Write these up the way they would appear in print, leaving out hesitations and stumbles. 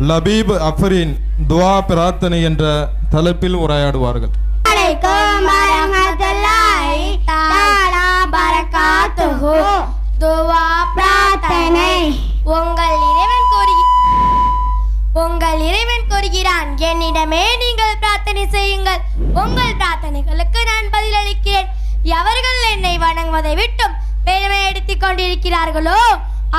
லபீப் அஃபரின் துவா பிரார்த்தனை என்ற தலைப்பில் உரையாடுவார்கள். உங்கள் இறைவன் கூறுகிறான், என்னிடமே நீங்கள் பிரார்த்தனை செய்யுங்கள், உங்கள் பிரார்த்தனைகளுக்கு நான் பதிலளிக்கிறேன். எவர்கள் என்னை வணங்குவதை விட்டும் பெருமை எடுத்துக் கொண்டிருக்கிறார்களோ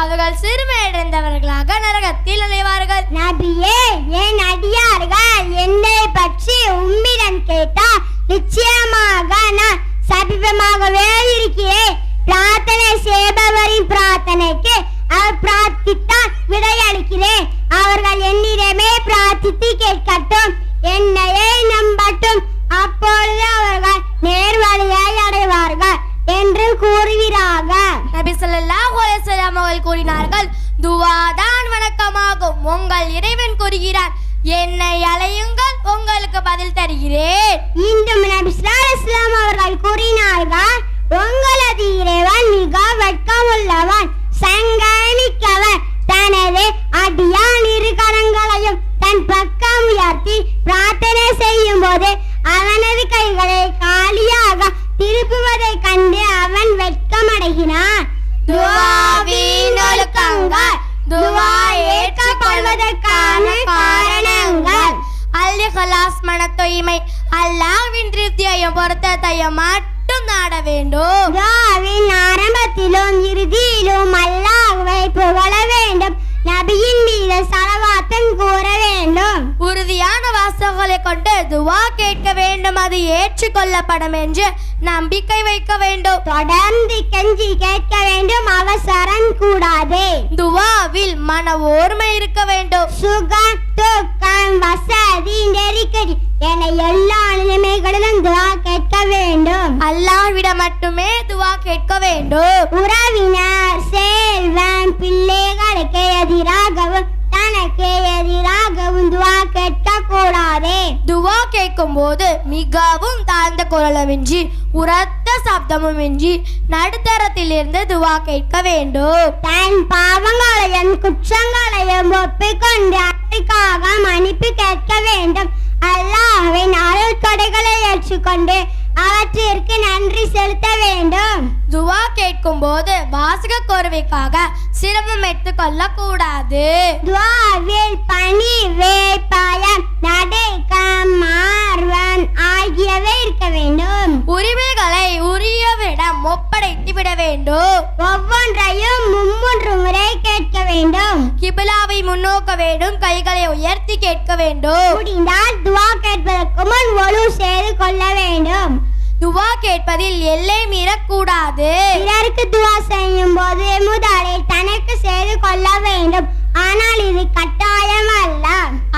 அவர்கள் சிறுமையடைந்தவர்களாக நரகத்தில் நுழைவார்கள். நபியே, என் அடியார்கள் என்னை பற்றி உம்மிடம் கேட்டால் நிச்சயமாக நான் சபிபமாகவே இருக்கிறேன். பிரார்த்தனை செய்பவரின் பிரார்த்தனைக்கு அவர் பிரார்த்தித்தால் விடையளிக்கிறேன். அவர்கள் என்னிடமே பிரார்த்தித்து கேட்கட்டும், என்னையே நம்பட்டும், அப்பொழுது அவர்கள் நேர்வழியை அடைவார்கள் என்று கூறுகிறார்கள். நபி ஸல்லல்லாஹு அலைஹி வஸல்லம் அவர்கள் கூறினார்கள், துவாதான் வணக்கமாகும். உங்கள் இறைவன் கூறுகிறார், என்னை அழையுங்கள், உங்களுக்கு பதில் தருகிறேன். இன்றும் நபி ஸல்லல்லாஹு அலைஹி வஸல்லம் அவர்கள் கூறினார்கள், உங்களது இறைவன் மிக வெட்கமுள்ளவன், சங்கமிக்கவன். தனது அடியான் இரு கரங்களையும் தன் பக்கம் உயர்த்தி பிரார்த்தனை செய்யும் போது அவனது கைகளை காலியாக திருப்புவதை கண்டு அவன் வெட்கமடைகிறான். துஆவின் ஒழுக்கங்கள், துஆ ஏற்றுக்கொள்வதற்கான காரணங்கள். அல்-இக்லாஸ், மன தூய்மை, அல்லாஹ்வின் திருப்தியையும் பொருத்தத்தையும் மட்டும் நாட வேண்டும். துஆவின் ஆரம்பத்திலும் இறுதியிலும் அல்லாஹ்வை புகழ வேண்டும். நபியின் மீது ஸலவாத்தும் கூற வேண்டும். உறுதியான வாசகங்களை கொண்டு துவா கேட்க வேண்டும், அது ஏற்றுக்கொள்ளப்படும் என்று நம்பிக்கை வைக்க வேண்டும். தொடர்ந்து கெஞ்சி கேட்க வேண்டும், அவசரம் கூடாது. துவாவில் மன ஓர்மை இருக்க வேண்டும். சுகம், துக்கம், வசதி, நெருக்கடி என எல்லா நிலைமைகளிலும் துவா கேட்க வேண்டும். அல்லாஹ்விடம் மட்டுமே துவா கேட்க வேண்டும். உறவினர், செல்வம், பிள்ளைகளுக்கு எதிராகவும் தனக்கு எதிராகவும் துவா கேட்க கூடாது. துவா கேட்கும் போது மிகவும் தாழ்ந்த குரலுமின்றி உரத்த சப்தமுமின்றி நடுத்தரத்திலிருந்து துவா கேட்க வேண்டும். தன் பாவங்களையும் குற்றங்களையும் ஒப்பிக்கொண்டு அதற்காக மன்னிப்பு கேட்க வேண்டும். அல்லாஹ்வின் அருள் கொடைகளை ஏற்றுக்கொண்டு அவற்றிற்கு நன்றி செலுத்த வேண்டும். துவா கேட்கும் போது வாசக கோர்வைக்காக சிரமம் எடுத்துக்கொள்ள கூடாது. துஆவில் பணிவு, பயம், நடுக்கம், ஆர்வம் ஆகியவை இருக்க வேண்டும். உரிமைகளை உரியவிடம் ஒப்படைத்து விட வேண்டும். ஒவ்வொன்றையும் மும்மூன்று முறை கேட்க வேண்டும். கிபிலாவை முன்னோக்க வேண்டும், கைகளை உயர்த்தி கேட்க வேண்டும். முடிந்தால் துஆ கேட்பதற்கு முன் ஒழு செய்து கொள்ள வேண்டும். துவா கேட்பதில் எல்லை மீறக்கூடாது. பிறருக்கு துஆ செய்யும் போது முதலில் தனக்கு செய்து கொள்ள வேண்டும். ஆனால் இது கட்டாயம் அல்ல.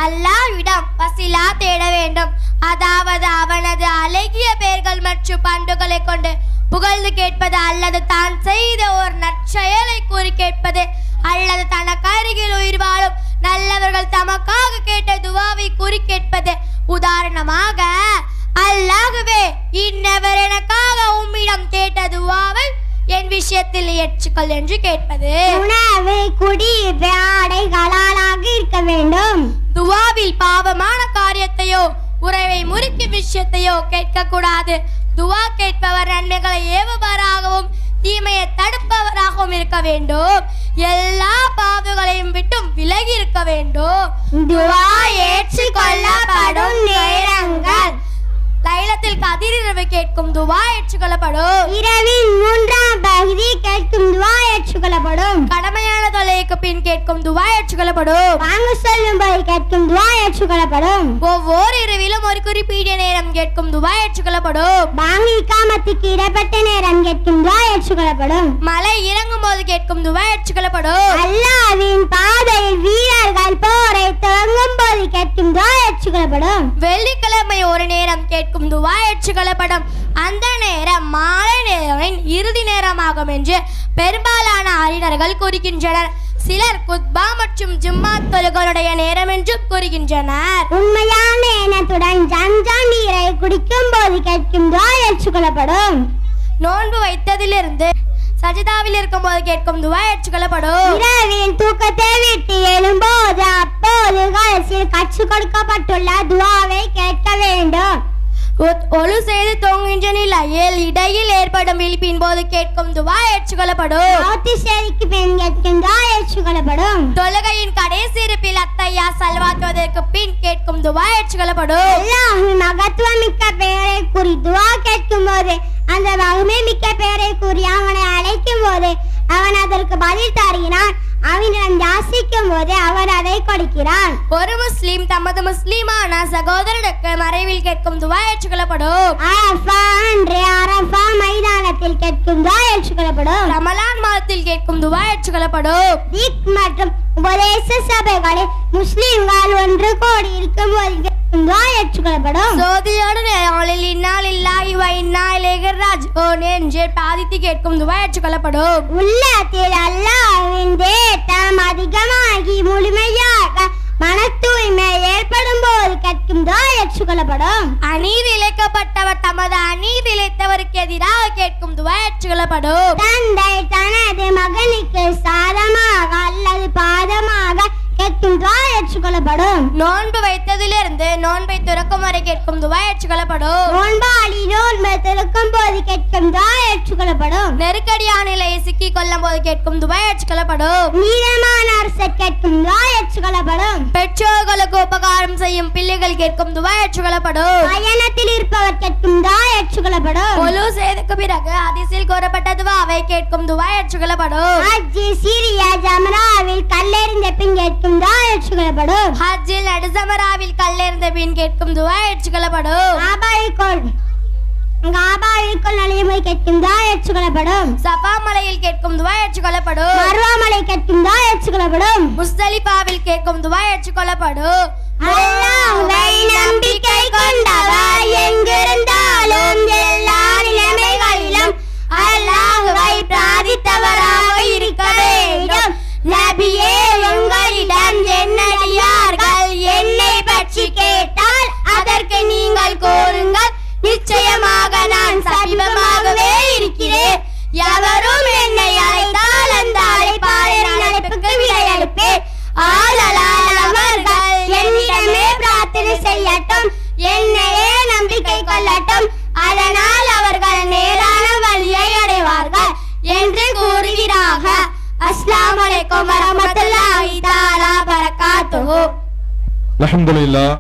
அல்லாஹ்விடம் வசிலா தேட வேண்டும், அதாவது அவனது அழகிய பெயர்கள் மற்றும் பண்புகளை கொண்டு புகழ்ந்து கேட்பது, அல்லது தான் செய்த ஒரு நற்செயலை கூறி கேட்பது, அல்லது தனக்கு அருகில் உயிர் வாழும் நல்லவர்கள் தமக்காக கேட்ட துவாவை கூறி கேட்பது. உதாரணமாக, அல்லாஹ்வே, இன்னவர் எனக்காக உம்மிடம் கேட்ட துவாவை என் விஷயத்தில் ஏற்றுக்கொள் என்று கேட்பது. உணவு, குடியிருப்பு, ஆடை ஹலாலாக இருக்க வேண்டும். துவாவில் பாவமான காரியத்தையோ உறவை முறிக்கும் விஷயத்தையோ கேட்க கூடாது. துவா கேட்பவர் நன்மைகளை ஏவுபவராகவும் தீமையை தடுப்பவராகவும் இருக்க வேண்டும். எல்லா பாவங்களையும் விட்டும் விலகி இருக்க வேண்டும். துவா ஏற்றுக்கொள்ளப்படும் நேரங்கள். லைலத்தில் கதிர் இரவு கேட்கும் துவா ஏற்றுக்கொள்ளப்படும். இரவின் 3ஆம் பகுதி கேட்கும் துவா ஏற்றுக்கொள்ளப்படும். கடமையான தொழுகைக்கு பின் கேட்கும் துவா ஏற்றுக்கொள்ளப்படும். வாங்க சொல்லும் போது கேட்கும் துவா ஏற்றுக்கொள்ளப்படும். ஒவ்வொரு இரவிலும் ஒரு குறிப்பிட்ட நேரம் கேட்கும் துவா ஏற்றுக்கொள்ளப்படும். வாங்க இக்காமத்துக்கு இடப்பட்ட நேரம் கேட்கும் துவா ஏற்றுக்கொள்ளப்படும். மழை இறங்கும் போது கேட்கும் துவா ஏற்றுக்கொள்ளப்படும். அல்லாஹ்வின் பாதையில் வீரர்கள் போரை துவங்கும் போது கேட்கும் துவா ஏற்றுக்கொள்ளப்படும். வெள்ளிக்கிழமை ஒரு நேரம் கேட்கும் துவா ஏற்றுக்கொள்ளப்படும். அந்த நேரம் மாலை நேரத்தின் இறுதி நேரமாகும் என்று பெரும்பாலான அறிஞர்கள் கூறுகின்றனர். சிலர் குத்பா மற்றும் ஜும்மா தொழுகையுடைய நேரம் என்றும் கூறுகின்றனர். உண்மையான எண்ணத்துடன் ஜம்ஜம் நீரை குடிக்கும் போது கேட்கும் துவா ஏற்றுக்கொள்ளப்படும். நோன்பு வைத்ததிலிருந்து சஜிதாவில் இருக்கும்போது கேட்கும் துவா ஏற்றுக்கொள்ளப்படும். இரவில் தூக்கத்தை விட்டு எழும்போது அப்போது கடைசியில் கற்றுக் கொடுக்கப்பட்டுள்ள துவாவை கேட்க வேண்டும். ஒழு செய்து தூங்குகின்ற நிலையில் இடையில் ஏற்படும் விழிப்பின் போது கேட்கும் துவா ஏற்றுக்கொள்ளப்படும். செய்திக்கு பின் கேட்கும் துவா ஏற்றுக்கொள்ளப்படும். தொழுகையின் கடைசி இருப்பில் அத்தையா சல்வாத்துவதற்கு பின் கேட்கும் துவா ஏற்றுக்கொள்ளப்படும். அல்லாஹ்வின் மகத்துவமிக்க பெயரை கூறி துவா கேட்கும் போது அந்த மகிமை மிக்க பெயரை கூறி அவனை அழைக்கும் போது அவன் அதற்கு பதில் தருகிறான். அவனிடம் யாசிக்கும் போது அவன் அதை கொடுக்கிறான். ஒரு முஸ்லிம் தமது முஸ்லிமான சகோதரனுக்கு மறைவில் கேட்கும் துவா ஏற்றுக்கொள்ளப்படும். அரஃபா மைதானத்தில் கேட்கும் துவா ஏற்றுக்கொள்ளப்படும். ரமலான் மாதத்தில் கேட்கும் துவா ஏற்றுக்கொள்ளப்படும். திக் மற்றும் உபதேச சபைகளில் முஸ்லிம்கள் ஒன்று கோடி இருக்கும் போது கேட்கும் துவா ஏற்றுக்கொள்ளப்படும். சோதியோடு நேரங்களில் இன்னாலில்லாஹி வ இன்னா இலைஹி ராஜிஊன் என்று பாதித்து கேட்கும் துவா ஏற்றுக்கொள்ளப்படும். உள்ளத்தில் அல்லாஹ்வின் தேட்டம் அதிகமாகி முழுமையாக மன தூய்மை ஏற்படும் போது கேட்கும் துவா ஏற்றுக்கொள்ளப்படும். அநீதி இழைக்கப்பட்டவர் தமது அநீதி இழைத்தவருக்கு எதிராக கேட்கும் துவா ஏற்றுக்கொள்ளப்படும். தந்தை தனது மகனுக்கு சாதமாக அல்லது பாதமாக கேட்கும் துவா ஏற்றுக்கொள்ளப்படும். நோன்பு வைத்ததிலிருந்து நோன்பை துறக்கும் வரை கேட்கும் துவா ஏற்றுக்கொள்ளப்படும். நோன்பாளி நோன்பை திறக்கும் போது கேட்கும் துவா ஏற்றுக்கொள்ளப்படும். நெருக்கடியான நிலையை சிக்கிக் கொள்ளும் போது கேட்கும் துவா ஏற்றுக்கொள்ளப்படும். நீளமான அரசை கேட்கும் துவா ஏற்றுக்கொள்ளப்படும். பெற்றோர்களுக்கு உபகாரம் செய்யும் பிள்ளைகள் கேட்கும் துவா ஏற்றுக்கொள்ளப்படும். பயணத்தில் இருப்பவர் கேட்கும் துவா ஏற்றுக்கொள்ளப்படும். ஒழு செய்ததுக்கு பிறகு ஹதீஸில் கூறப்பட்ட துவாவை கேட்கும் துவா ஏற்றுக்கொள்ளப்படும். ஹஜ் சிரியா ஜம்ராவில் கல்லெறிந்த பின் கேட்கும் துவா ஏற்றுக்கொள்ளப்படும். ஹஜ்ஜில் நடுசமராவில் கல்லெறிந்த பின் கேட்கும் துவா ஏற்றுக்கொள்ளப்படும். காபாவிற்குள் நுழையும் போது கேட்கும் துவா ஏற்றுக்கொள்ளப்படும். சஃபா மலையில் கேட்கும் துவா ஏற்றுக்கொள்ளப்படும். மர்வா மலை கேட்கும் துவா ஏற்றுக்கொள்ளப்படும். முஸ்தலிஃபாவில் கேட்கும் துவா ஏற்றுக்கொள்ளப்படும். அல்லாஹ்வை நம்பிக்கை கொண்டவர் எங்கிருந்தாலும் எல்லா நிலைமைகளிலும் அல்லாஹ்வை பிரார்த்தித்தவராக இருக்க வேண்டும். நபியே, உங்களிடம் என்னடியார்கள் என்னை பற்றி கேட்டால் அதற்கு நீங்கள் கூறுங்கள், நிச்சயமாக நான் சமீபமாகவே இருக்கிறேன். எவரும் என்னை அழைத்தால் அந்த அழைப்பாளரின் அழைப்புக்கு விடையளிப்பேன். ஆதலால் அவர்கள் என்னிடமே பிரார்த்தனை செய்யட்டும், என்னையே நம்பிக்கை கொள்ளட்டும், அதனால் அவர்கள் நேரான வழியை அடைவார்கள் என்று கூறுகிறார்கள். அஸ்ஸலாமு அலைக்கும் வரஹ்மத்துல்லாஹி தஆலா பரகாத்துஹு. அல்ஹம்துலில்லாஹ்.